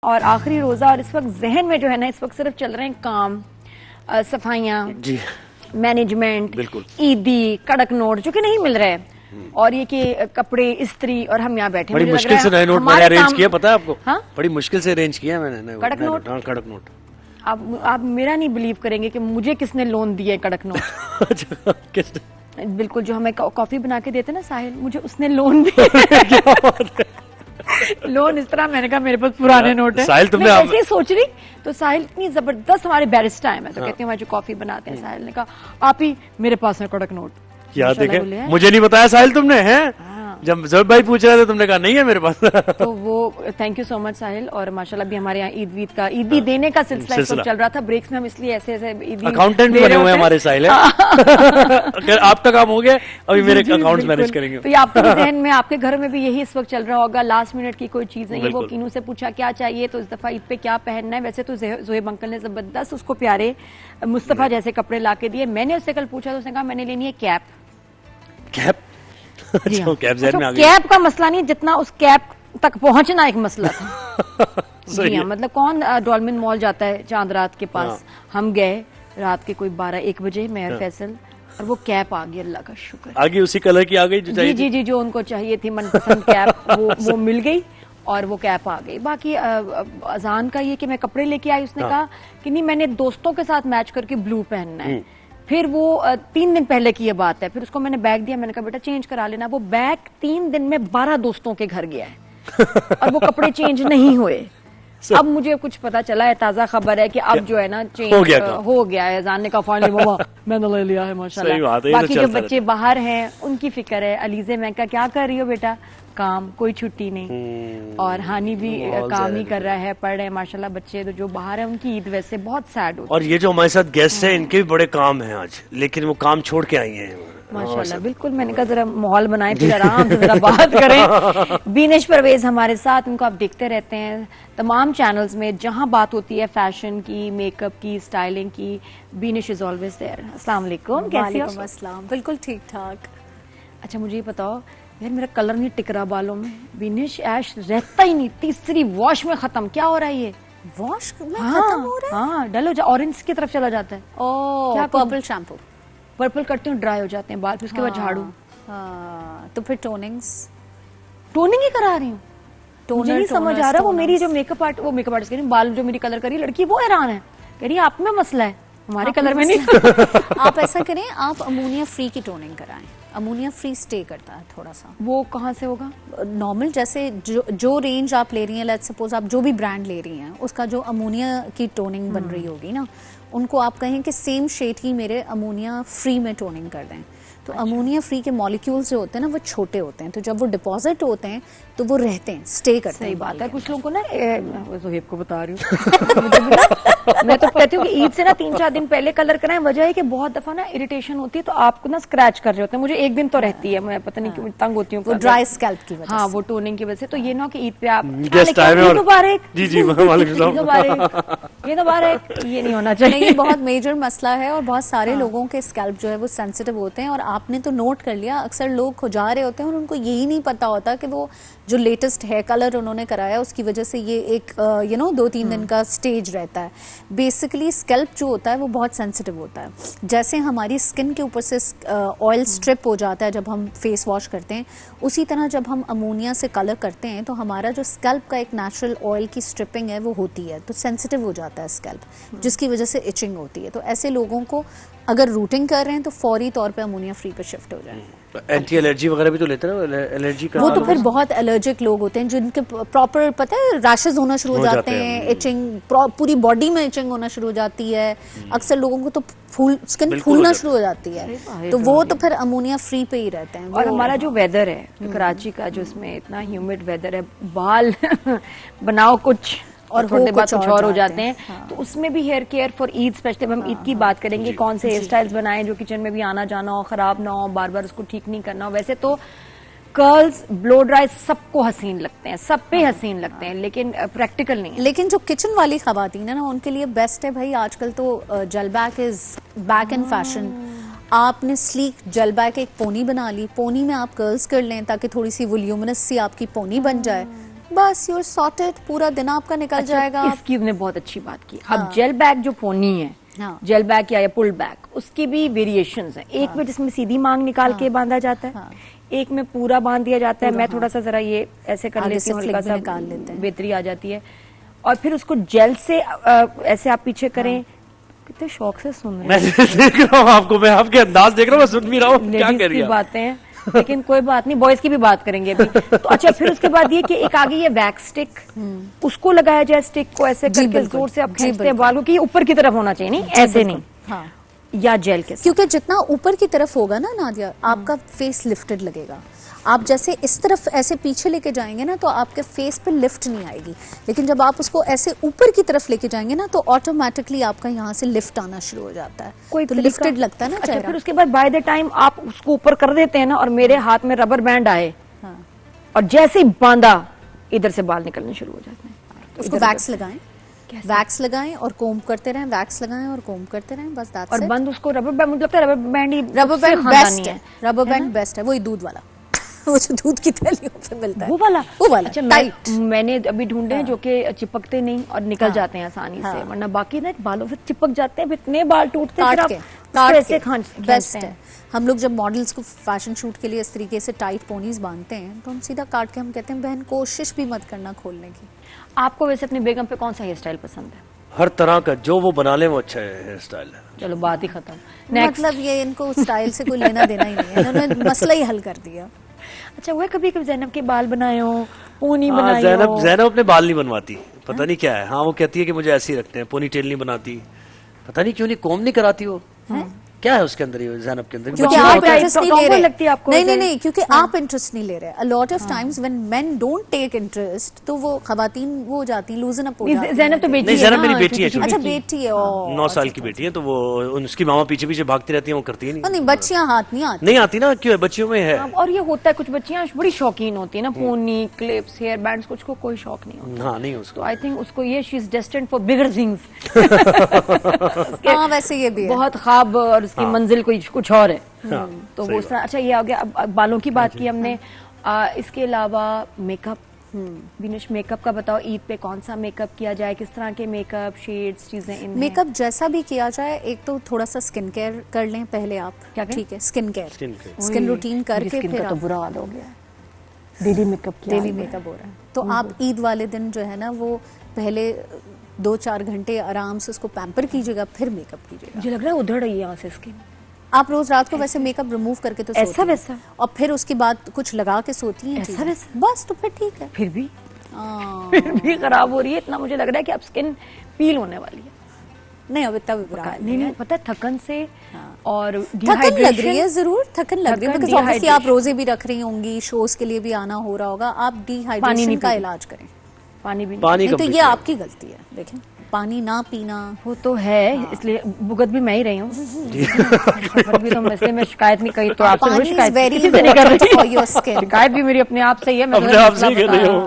और आखिरी रोजा, और इस वक्त जहन में जो है ना, इस वक्त सिर्फ चल रहे हैं काम, सफाइयाँ, मैनेजमेंट, ईदी, कड़क नोट जो कि नहीं मिल रहे हैं, और ये कि कपड़े, इस्त्री, और हम यहाँ बैठे। बड़ी मुश्किल से नए नोट मैंने अरेंज किया, पता है आपको? हाँ? बड़ी मुश्किल से अरेंज किया मैंने कड़क नोट। कड़क नोट। आप मेरा नहीं बिलीव करेंगे कि मुझे किसने लोन दिए कड़क नोट। बिल्कुल, जो हमें कॉफी बना के देते ना साहिल, मुझे उसने लोन दिया। लोन इस तरह, मैंने कहा मेरे पास पुराने नोट है। साहिल तुमने मैं ऐसे ही सोच रही, तो साहिल इतनी जबरदस्त हमारे बैरिस्टा है, मैं तो कहती हूँ जो कॉफी बनाते हैं, साहिल ने कहा आप ही मेरे पास है कड़क नोट। क्या देखे, मुझे नहीं बताया साहिल तुमने, हैं? जब ज़ोहैब भाई पूछ रहे थे तुमने कहा नहीं है मेरे पास। तो वो थैंक यू सो मच साहिल। और माशाल्लाह भी हमारे यहाँ ईदी देने का सिलसिला इस वक्त चल रहा था। ब्रेक्स में हम इसलिए ऐसे अकाउंटेंट भी बने हुए हमारे साहिल है। आपका काम हो गया, अभी मेरे अकाउंट्स मैनेज करेंगे। तो ये आपके जहन में, आपके घर में भी यही इस वक्त चल रहा होगा, लास्ट मिनट की कोई चीज नहीं है। वो कीनू से पूछा क्या चाहिए, तो इस दफा ईद पे क्या पहनना है। वैसे तो ज़ोहैब अंकल ने जबरदस्त उसको प्यारे मुस्तफा जैसे कपड़े ला के दिए। मैंने उससे कल पूछा तो उसने कहा मैंने लेनी है कैप। कैप का मसला नहीं, जितना उस कैप तक पहुंचना एक मसला था। जी हाँ, मतलब कौन डॉल्मिन मॉल जाता है चांद रात के पास। हम गए रात के कोई 12-1 बजे, मैं और फैसल, और वो कैप आ गई, अल्लाह का शुक्र। आ गई उसी कलर की आ गई जो चाहिए जी जी, जो उनको चाहिए थी मनपसंद कैप, वो मिल गई और वो कैप आ गई। बाकी अजान का ये कि मैं कपड़े लेके आई, उसने कहा कि नहीं मैंने दोस्तों के साथ मैच करके ब्लू पहनना है। फिर वो 3 दिन पहले की ये बात है। फिर उसको मैंने बैग दिया, मैंने कहा बेटा चेंज करा लेना। वो बैग 3 दिन में 12 दोस्तों के घर गया है और वो कपड़े चेंज नहीं हुए। अब मुझे कुछ पता चला है, ताजा खबर है कि अब जो है ना चेंज हो गया है। जानने का फाइनली मम्मा मैंने ले लिया है माशाल्लाह। बाकी जो बच्चे बाहर हैं उनकी फिक्र है। अलीजे मैं क्या कर रही हो बेटा? काम, कोई छुट्टी नहीं। और हानी भी काम ही कर रहा है, पढ़ रहे हैं माशाल्लाह बच्चे। तो जो बाहर है उनकी ईद वैसे बहुत सैड होती है। और ये जो हमारे साथ गेस्ट हैं इनके भी बड़े काम हैं आज, लेकिन वो काम छोड़ के आई हैं माशाल्लाह। बिल्कुल, मैंने कहा जरा माहौल बनाए, फिर आराम से जरा बात करें। बीनिश परवेज हमारे साथ, उनको आप देखते रहते हैं तमाम चैनल्स में, जहां बात होती है फैशन की, मेकअप की, स्टाइलिंग की। Beenish is always there. अस्सलाम वालेकुम, कैसी हो? अस्सलाम, बिल्कुल ठीक ठाक। अच्छा मुझे ये बताओ यार, मेरा कलर नहीं टिक रहा बालों में। बीनिश ऐश रहता ही नहीं, तीसरी वॉश में खत्म। क्या हो रहा है ये? वॉश में खत्म हो रहा है? हाँ, डल हो जाए, ऑरेंज की तरफ चला जाता है। क्या पर्पल शैम्पू? पर्पल करती हूँ, ड्राई हो जाते हैं बाल, फिर उसके बाद झाड़ू। तो फिर टोनिंग ही करा रही हूँ। मुझे नहीं समझ आ रहा, वो मेरी जो मेकअप आर्टिस्ट कह रही, बाल जो मेरी कलर करी लड़की, वो हैरान है, कह रही आप में मसला है, हमारे कलर में नहीं। आप ऐसा करें, आप अमोनिया फ्री की टोनिंग कराएं। अमोनिया फ्री स्टे करता है थोड़ा सा। वो कहाँ से होगा? नॉर्मल जैसे जो रेंज आप ले रही हैं, लेट्स सपोज आप जो भी ब्रांड ले रही हैं, उसका जो अमोनिया की टोनिंग बन रही होगी ना, उनको आप कहें कि सेम शेड की मेरे अमोनिया फ्री में टोनिंग कर दें। तो अमोनिया फ्री के मॉलिक्यूल्स जो होते हैं ना, वो छोटे होते हैं, तो जब वो डिपॉजिट होते हैं तो वो रहते हैं, स्टे करते हैं। सही बात है। कुछ लोगों को ना, ज़ोहैब को बता रही हूँ मैं तो कहती हूँ कि ईद से ना 3-4 दिन पहले कलर कराएं। वजह है कि बहुत दफा ना इरिटेशन होती है, तो आपको ना स्क्रैच कर रहे होते हैं। मुझे एक दिन तो रहती है, मैं पता नहीं क्यों तंग होती हूँ, वो ड्राई स्कैल्प की वजह। हाँ, वो टोनिंग की वजह से। तो ये ना कि ईद पे आप मुबारक, जी जी ये नहीं होना चाहिए। ये बहुत मेजर मसला है और बहुत सारे लोगों के स्कैल्प जो है वो सेंसिटिव होते हैं। और आपने तो नोट कर लिया, अक्सर लोग खुजा रहे होते हैं और उनको यही नहीं पता होता कि वो जो लेटेस्ट हेयर कलर उन्होंने कराया उसकी वजह से ये एक 2-3 दिन का स्टेज रहता है। बेसिकली स्कैल्प जो होता है वो बहुत सेंसिटिव होता है। जैसे हमारी स्किन के ऊपर से ऑयल स्ट्रिप हो जाता है जब हम फेस वॉश करते हैं, उसी तरह जब हम अमोनिया से कलर करते हैं तो हमारा जो स्कैल्प का एक नेचुरल ऑयल की स्ट्रिपिंग है वो होती है, तो सेंसिटिव हो जाता है स्कैल्प, जिसकी वजह से इचिंग होती है। तो ऐसे लोगों को अगर रूटिंग कर रहे हैं तो फौरी तौर पे अमोनिया फ्री पे शिफ्ट हो जाए। एंटी एलर्जी वगैरह भी तो लेते हैं ना, एलर्जी का वो तो फिर बहुत एलर्जिक लोग होते हैं जिनके प्रॉपर पता है रैशेज होना शुरू हो जाते हैं, इचिंग, पूरी बॉडी में इचिंग होना शुरू हो जाती है। अक्सर लोगों को तो स्किन फूलना शुरू हो जाती है, तो वो तो फिर अमोनिया फ्री पे ही रहते हैं। और हमारा जो वेदर है कराची का, जो इसमें इतना ह्यूमिड वेदर है, बाल बनाओ कुछ और थोड़े बाद कुछ और हो जाते हैं। हाँ। तो उसमें भी hair care for Eid, specially हम ईद की बात करेंगे, कौन से हेयर स्टाइल्स बनाएं जो किचन में भी आना जाना हो, खराब ना हो, बार बार उसको ठीक नहीं करना हो। वैसे तो कर्ल्स, ब्लो ड्राई सबको हसीन लगते हैं, सब पे हसीन लगते हैं, लेकिन प्रैक्टिकल नहीं है। लेकिन जो किचन वाली खवातीन है ना, उनके लिए बेस्ट है भाई। आजकल तो gel back is back in fashion. आपने स्लीक जेल बैक एक पोनी बना ली, पोनी में आप कर्ल्स कर लें ताकि थोड़ी सी वॉल्यूमिनस सी आपकी पोनी बन जाए, बस यूर सॉर्टेड, पूरा दिन आपका निकल जाएगा। इसकी ने बहुत अच्छी बात की। अब जेल बैग जो पोनी है, हाँ। जेल बैग या पुल बैग, उसकी भी वेरिएशंस हैं। एक में जिसमें सीधी मांग निकाल के बांधा जाता है, एक में पूरा बांध दिया जाता है। मैं थोड़ा सा जरा ये ऐसे कर लेती हूँ, हल्का सा बेहतरी आ जाती है। और फिर उसको जेल से ऐसे आप पीछे करें। कितने शौक से सुन रहे हैं। मैं देख रहा हूँ आपको, मैं आपके अंदाज देख रहा हूँ, मैं सुन भी रहा हूँ क्या कह रही है। बातें हैं, लेकिन कोई बात नहीं, बॉयज की भी बात करेंगे अभी। तो अच्छा, फिर उसके बाद ये कि एक आगे ये वैक्स स्टिक, उसको लगाया जाए स्टिक को ऐसे करके जोर से आप खींचते हैं बालों की, ऊपर की तरफ होना चाहिए, नहीं ऐसे नहीं। हाँ। या जेल के साथ। क्योंकि जितना ऊपर की तरफ होगा ना नादिया, आपका फेस लिफ्टेड लगेगा। आप जैसे इस तरफ ऐसे पीछे लेके जाएंगे ना तो आपके फेस पे लिफ्ट नहीं आएगी, लेकिन जब आप उसको ऐसे ऊपर की तरफ लेके जाएंगे ना तो ऑटोमेटिकली आपका यहाँ से लिफ्ट आना शुरू हो जाता है, कोई तो लिफ्टेड लगता है ना अच्छा, चेहरा। फिर उसके बाद बाय द टाइम आप उसको ऊपर कर देते हैं ना, और मेरे हाथ में रबर बैंड आए, हाँ। और जैसे ही बांधा, इधर से बाल निकलने शुरू हो जाते हैं। उसको वैक्स लगाएं, वैक्स लगाएं और कोम्ब करते रहें, वैक्स लगाएं और कोम्ब करते रहें, बस दैट्स और इट। बंद उसको रबर बैंड, मुझे लगता है रबर बैंड ही रबर बैंड बेस्ट है, रबर बैंड बेस्ट है, वही दूध वाला वो जो दूध की थैलियों पे मिलता है, वो वाला। अच्छा, टाइट। मैंने अभी ढूंढे हैं जो कि चिपकते नहीं और निकल जाते हैं आसानी से, वरना बाकी ना बालों से चिपक जाते हैं, इतने बाल टूटते हैं, फिर आप ऐसे बेस्ट है। हम लोग जब मॉडल्स को फैशन शूट के लिए इस तरीके से टाइट पोनीज बांधते हैं तो हम सीधा काट के हम कहते हैं बहन कोशिश भी मत करना खोलने की। आपको वैसे अपनी बेगम पे कौन सा हेयर स्टाइल पसंद है? हर तरह का जो वो बना ले वो अच्छा हेयर स्टाइल है। चलो बात ही खत्म। मतलब ये इनको स्टाइल से कोई लेना देना ही नहीं है, इन्होंने मसला ही हल कर दिया। अच्छा, वो कभी कभी जैनब के बाल बनाए हो, पोनी बनाई हो? जैनब अपने बाल नहीं बनवाती, पता नहीं क्या है। हाँ, वो कहती है कि मुझे ऐसे ही रखते हैं, पोनी टेल नहीं बनाती, पता नहीं क्यों नहीं, कोम नहीं कराती वो। क्या है उसके अंदर, ये जैनब के अंदर? क्योंकि आप इंटरेस्ट नहीं ले रहे। लगती है आपको? नहीं, क्योंकि आप इंटरेस्ट नहीं ले रहे। A lot of times when men don't take interest तो वो खवातीन वो हो जाती हैं, लूजन अप हो जाती हैं। जैनब तो बेटी है। जैनब मेरी बेटी है। अच्छा, बेटी है, 9 साल की बेटी है, तो वो उसकी मामा पीछे पीछे भागती रहती है, वो करती है नहीं। बच्चियां हाथ नहीं आती ना, क्यों? बच्चियों में है। और ये होता है, कुछ बच्चियां बड़ी शौकीन होती है ना, पोनी, क्लिप्स, हेयर बैंड्स, कुछ को कोई शौक नहीं होता। हाँ, नहीं उसको। आई थिंक उसको ये she is destined for bigger things. हाँ, वैसे ये भी है। बहुत ख्वाब और उसकी मंजिल कुछ और है। तो सही वो अच्छा, ये आ गया। अब बालों की बात की हमने, इसके अलावा मेकअप, विनेश मेकअप का बताओ, ईद पे कौन सा मेकअप किया जाए, किस तरह के मेकअप शेड्स चीजें इन मेकअप जैसा भी किया जाए, एक तो थोड़ा सा स्किन केयर कर लें पहले आप। क्या ठीक है, स्किन केयर, स्किन रूटीन करके फिर तो बुरा हाल हो गया, डेली मेकअप हो रहा है। तो आप ईद वाले दिन जो है ना वो पहले 2-4 घंटे आराम से उसको पैम्पर कीजिएगा, फिर मेकअप कीजिएगा। मुझे लग रहा है उधड़ रही है यहाँ से स्किन। आप रोज रात को वैसे मेकअप रिमूव करके तो ऐसा वैसा, और फिर उसके बाद कुछ लगा के सोती हैं ऐसा वैसा, बस तो फिर ठीक है। फिर भी खराब हो रही है। इतना मुझे लग रहा है कि अब स्किन पील होने वाली है। नहीं, अब इतना भी बुरा नहीं, पता है, थकन से और थकन लग रही है, जरूर थकन लग रही है, बिकॉज़ ऑब्वियसली आप रोजे भी रख रही होंगी, शोज के लिए भी आना हो रहा होगा, आप डिहाइड्रेशन का इलाज करें। पानी तो ये आपकी गलती है। देखें, पानी ना पीना वो तो है, इसलिए भुगत भी मैं ही रही हूँ। भी तो इसलिए मैं शिकायत नहीं करी, तो आपसे शिकायत नहीं कर रही। शिकायत भी मेरी अपने आप से ही है, मैं अपने आप से ही कर रही हूँ।